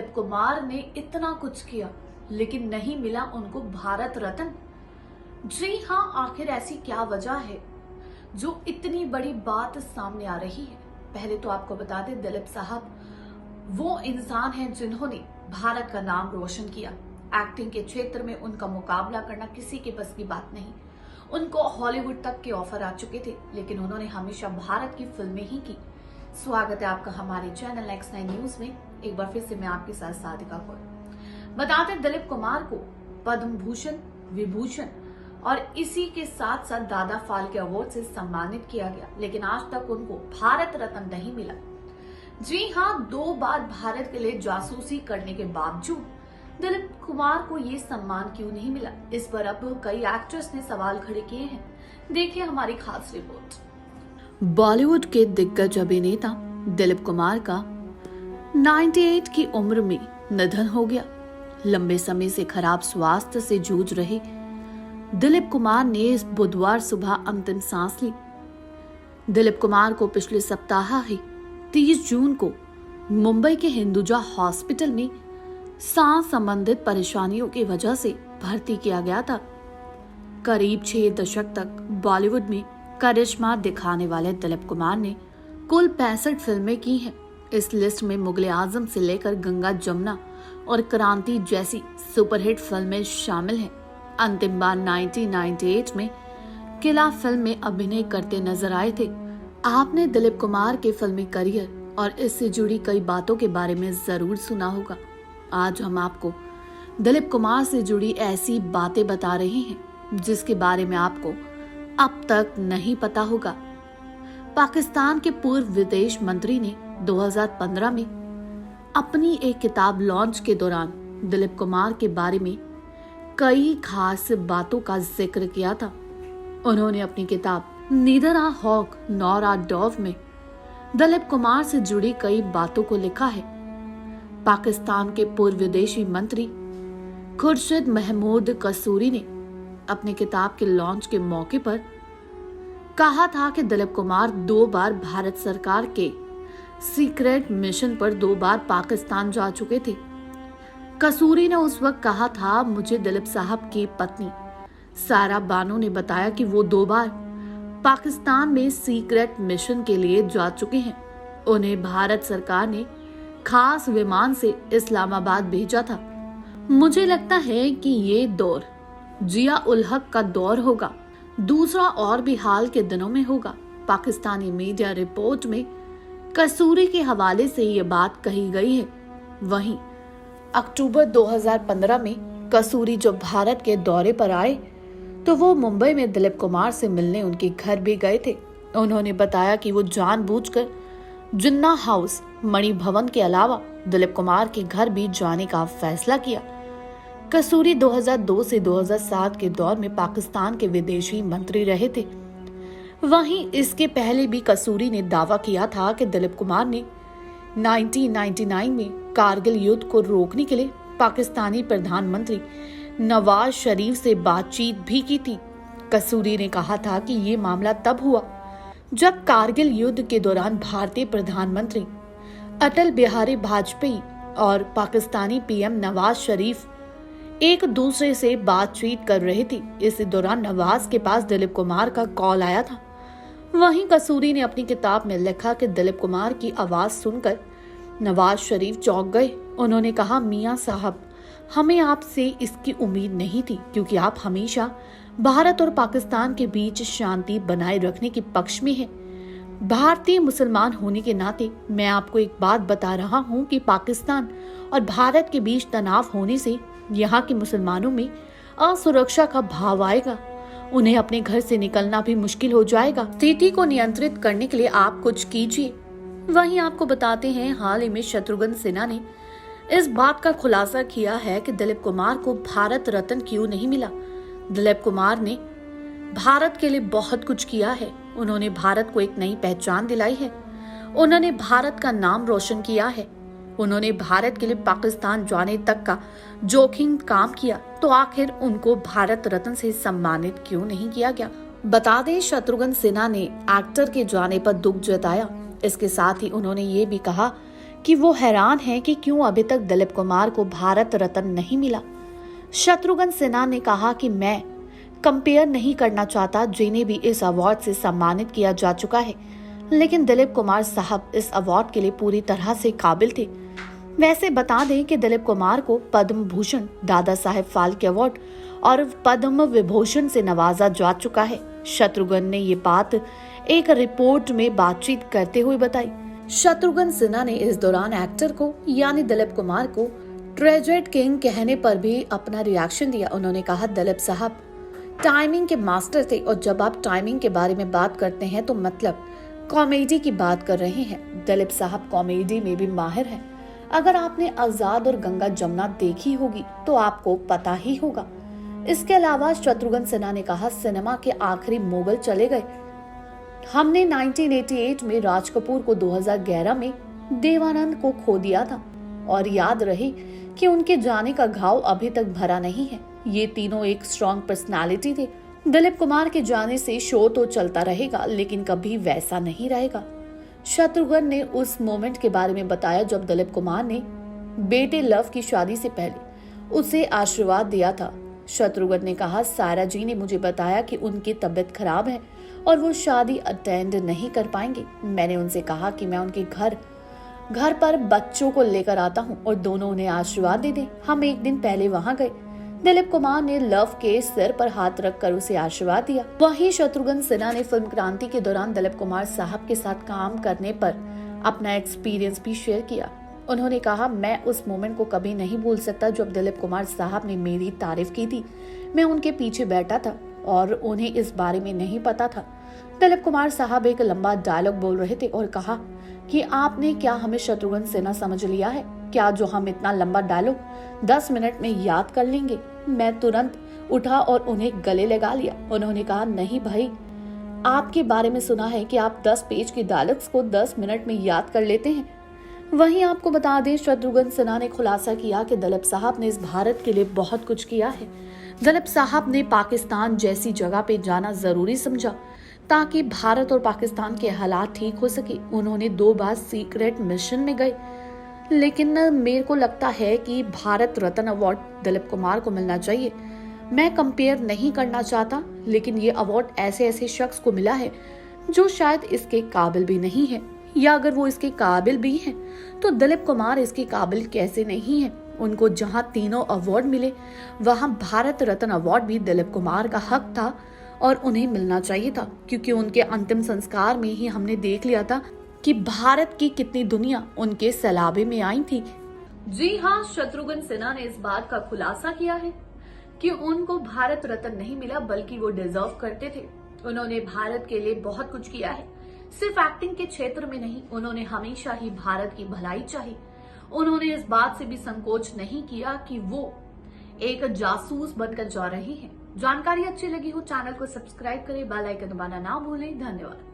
दिलीप कुमार ने इतना कुछ किया लेकिन नहीं मिला उनको भारत रत्न। जी हाँ, आखिर ऐसी क्या वजह है जो इतनी बड़ी बात सामने आ रही है। पहले तो आपको बता दें, दिलीप साहब वो इंसान हैं जिन्होंने भारत का नाम रोशन किया। एक्टिंग के क्षेत्र में उनका मुकाबला करना किसी के बस की बात नहीं। उनको हॉलीवुड तक के ऑफर आ चुके थे, लेकिन उन्होंने हमेशा भारत की फिल्में ही की। स्वागत है आपका हमारे चैनल X9 न्यूज में। एक बार फिर से मैं आपके साथ साधिका कौर। बताते दिलीप कुमार को पद्म भूषण, विभूषण और इसी के साथ साथ दादा फाल्के अवार्ड से सम्मानित किया गया, लेकिन आज तक उनको भारत रत्न नहीं मिला। जी हाँ, 2 बार भारत के लिए जासूसी करने के बावजूद दिलीप कुमार को ये सम्मान क्यों नहीं मिला, इस पर अब कई एक्टर्स ने सवाल खड़े किए हैं। देखिए हमारी खास रिपोर्ट। बॉलीवुड के दिग्गज अभिनेता दिलीप कुमार का 98 की उम्र में निधन हो गया। लंबे समय से खराब स्वास्थ्य से जूझ रहे दिलीप कुमार ने इस बुधवार सुबह अंतिम सांस ली। दिलीप कुमार को पिछले सप्ताह ही 30 जून को मुंबई के हिंदुजा हॉस्पिटल में सांस संबंधित परेशानियों की वजह से भर्ती किया गया था। करीब 6 दशक तक बॉलीवुड में करिश्मा दिखाने वाले दिलीप कुमार ने कुल 65 फिल्में की हैं। इस लिस्ट में मुगले आजम से लेकर गंगा जमुना और क्रांति जैसी सुपरहिट फिल्में शामिल हैं। अंतिम बार 1998 में किला फिल्म में अभिनय करते नजर आए थे। आपने दिलीप कुमार के फिल्मी करियर और इससे जुड़ी कई बातों के बारे में जरूर सुना होगा। आज हम आपको दिलीप कुमार से जुड़ी ऐसी बातें बता रहे हैं जिसके बारे में आपको अब तक नहीं पता होगा। पाकिस्तान के पूर्व विदेश मंत्री ने 2015 में अपनी एक किताब लॉन्च के दौरान दिलीप कुमार के बारे में कई खास बातों का जिक्र किया था। उन्होंने अपनी किताब नीदर आ हॉक नॉर आ डॉव में दिलीप कुमार से जुड़ी कई बातों को लिखा है। पाकिस्तान के पूर्व विदेशी मंत्री खुर्शीद महमूद कसूरी ने अपनी किताब के लॉन्च के मौके पर कहा था कि दिलीप कुमार 2 बार भारत सरकार के सीक्रेट मिशन पर 2 बार पाकिस्तान जा चुके थे। कसूरी ने उस वक्त कहा था, मुझे दिलीप साहब की पत्नी सारा बानो ने बताया कि वो 2 बार पाकिस्तान में सीक्रेट मिशन के लिए जा चुके हैं। उन्हें भारत सरकार ने खास विमान से इस्लामाबाद भेजा था। मुझे लगता है कि ये दौर जिया उल हक का दौर होगा, दूसरा और भी हाल के दिनों में होगा। पाकिस्तानी मीडिया रिपोर्ट में कसूरी के हवाले से ये बात कही गई है। वहीं अक्टूबर 2015 में कसूरी जब भारत के दौरे पर आए तो वो मुंबई में दिलीप कुमार से मिलने उनके घर भी गए थे। उन्होंने बताया कि वो जानबूझकर जिन्ना हाउस, मणि भवन के अलावा दिलीप कुमार के घर भी जाने का फैसला किया। कसूरी 2002 से 2007 के दौर में पाकिस्तान के विदेशी मंत्री रहे थे। वहीं इसके पहले भी कसूरी ने दावा किया था कि दिलीप कुमार ने 1999 में कारगिल युद्ध को रोकने के लिए पाकिस्तानी प्रधानमंत्री नवाज शरीफ से बातचीत भी की थी। कसूरी ने कहा था कि ये मामला तब हुआ जब कारगिल युद्ध के दौरान भारतीय प्रधानमंत्री अटल बिहारी वाजपेयी और पाकिस्तानी पीएम नवाज शरीफ एक दूसरे से बातचीत कर रहे थे। इस दौरान नवाज के पास दिलीप कुमार का कॉल आया था। वहीं कसूरी ने अपनी किताब में लिखा कि दिलीप कुमार की आवाज सुनकर नवाज शरीफ चौंक गए। उन्होंने कहा, मियां साहब, हमें आपसे इसकी उम्मीद नहीं थी क्योंकि आप हमेशा भारत और पाकिस्तान के बीच शांति बनाए रखने के पक्ष में हैं। भारतीय मुसलमान होने के नाते मैं आपको एक बात बता रहा हूं कि पाकिस्तान और भारत के बीच तनाव होने से यहाँ के मुसलमानों में असुरक्षा का भाव आएगा। उन्हें अपने घर से निकलना भी मुश्किल हो जाएगा। स्थिति को नियंत्रित करने के लिए आप कुछ कीजिए। वहीं आपको बताते हैं, हाल ही में शत्रुघ्न सिन्हा ने इस बात का खुलासा किया है कि दिलीप कुमार को भारत रत्न क्यों नहीं मिला। दिलीप कुमार ने भारत के लिए बहुत कुछ किया है। उन्होंने भारत को एक नई पहचान दिलाई है। उन्होंने भारत का नाम रोशन किया है। उन्होंने भारत के लिए पाकिस्तान जाने तक का जोखिम काम किया, तो आखिर उनको भारत रत्न से सम्मानित क्यों नहीं किया गया। बता दें, शत्रुघ्न सिन्हा ने एक्टर के जाने पर दुख जताया। इसके साथ ही उन्होंने ये भी कहा कि वो हैरान हैं कि क्यों अभी तक दिलीप कुमार को भारत रत्न नहीं मिला। शत्रुघ्न सिन्हा ने कहा कि मैं कंपेयर नहीं करना चाहता, जिन्हें भी इस अवार्ड से सम्मानित किया जा चुका है, लेकिन दिलीप कुमार साहब इस अवार्ड के लिए पूरी तरह से काबिल थे। वैसे बता दें कि दिलीप कुमार को पद्म भूषण, दादा साहेब फाल्के अवार्ड और पद्म विभूषण से नवाजा जा चुका है। शत्रुघ्न ने ये बात एक रिपोर्ट में बातचीत करते हुए बताई। शत्रुघ्न सिन्हा ने इस दौरान एक्टर को यानी दिलीप कुमार को ट्रेजेड किंग कहने पर भी अपना रिएक्शन दिया। उन्होंने कहा, दिलीप साहब टाइमिंग के मास्टर थे और जब आप टाइमिंग के बारे में बात करते हैं तो मतलब कॉमेडी की बात कर रहे हैं। दिलीप साहब कॉमेडी में भी माहिर हैं। अगर आपने आजाद और गंगा जमुना देखी होगी तो आपको पता ही होगा। इसके अलावा शत्रुघ्न सिन्हा ने कहा, सिनेमा के आखिरी मोगल चले गए। हमने 1988 में राज कपूर को, 2011 में देवानंद को खो दिया था और याद रहे कि उनके जाने का घाव अभी तक भरा नहीं है। ये तीनों एक स्ट्रॉन्ग पर्सनालिटी थे। दिलीप कुमार के जाने से शो तो चलता रहेगा लेकिन कभी वैसा नहीं रहेगा। शत्रुघ्न ने उस मोमेंट के बारे में बताया जब दिलीप कुमार ने बेटे लव की शादी से पहले उसे आशीर्वाद दिया था। शत्रुघ्न ने कहा, सारा जी ने मुझे बताया कि उनकी तबीयत खराब है और वो शादी अटेंड नहीं कर पाएंगे। मैंने उनसे कहा कि मैं उनके घर पर बच्चों को लेकर आता हूँ और दोनों उन्हें आशीर्वाद दे दें। हम एक दिन पहले वहाँ गए। दिलीप कुमार ने लव के सिर पर हाथ रखकर उसे आशीर्वाद दिया। वहीं शत्रुघ्न सिन्हा ने फिल्म क्रांति के दौरान दिलीप कुमार साहब के साथ काम करने पर अपना एक्सपीरियंस भी शेयर किया। उन्होंने कहा, मैं उस मोमेंट को कभी नहीं भूल सकता जब दिलीप कुमार साहब ने मेरी तारीफ की थी। मैं उनके पीछे बैठा था और उन्हें इस बारे में नहीं पता था। दिलीप कुमार साहब एक लंबा डायलॉग बोल रहे थे और कहा कि आपने क्या हमें शत्रुघ्न सिन्हा समझ लिया है? क्या जो हम इतना लंबा डायलॉग 10 मिनट में याद कर लेंगे? मैं तुरंत उठा और उन्हें गले लगा लिया। उन्होंने कहा, नहीं भाई, आपके बारे में सुना है कि आप 10 पेज के डायलॉग्स को 10 मिनट में याद कर लेते हैं। वहीं आपको बता दें, शत्रुघ्न सिन्हा ने खुलासा किया कि दिलीप साहब ने इस भारत के लिए बहुत कुछ किया है। दिलीप साहब ने पाकिस्तान जैसी जगह पे जाना जरूरी समझा ताकि भारत और पाकिस्तान के हालात ठीक हो सके। उन्होंने 2 बार सीक्रेट मिशन में गए, लेकिन मेरे को लगता है कि भारत रत्न अवार्ड दिलीप कुमार को मिलना चाहिए। मैं कंपेयर नहीं करना चाहता, लेकिन ये अवार्ड ऐसे शख्स को मिला है जो शायद इसके काबिल भी नहीं है, या अगर वो इसके काबिल भी हैं तो दिलीप कुमार इसके काबिल कैसे नहीं है। उनको जहां तीनों अवार्ड मिले वहां भारत रत्न अवार्ड भी दिलीप कुमार का हक था और उन्हें मिलना चाहिए था, क्योंकि उनके अंतिम संस्कार में ही हमने देख लिया था कि भारत की कितनी दुनिया उनके सैलाबे में आई थी। जी हाँ, शत्रुघ्न सिन्हा ने इस बात का खुलासा किया है कि उनको भारत रत्न नहीं मिला, बल्कि वो डिजर्व करते थे। उन्होंने भारत के लिए बहुत कुछ किया है, सिर्फ एक्टिंग के क्षेत्र में नहीं। उन्होंने हमेशा ही भारत की भलाई चाही। उन्होंने इस बात से भी संकोच नहीं किया कि वो एक जासूस बनकर जा रहे हैं। जानकारी अच्छी लगी हो, चैनल को सब्सक्राइब करें, बेल आइकन दबाना ना भूलें। धन्यवाद।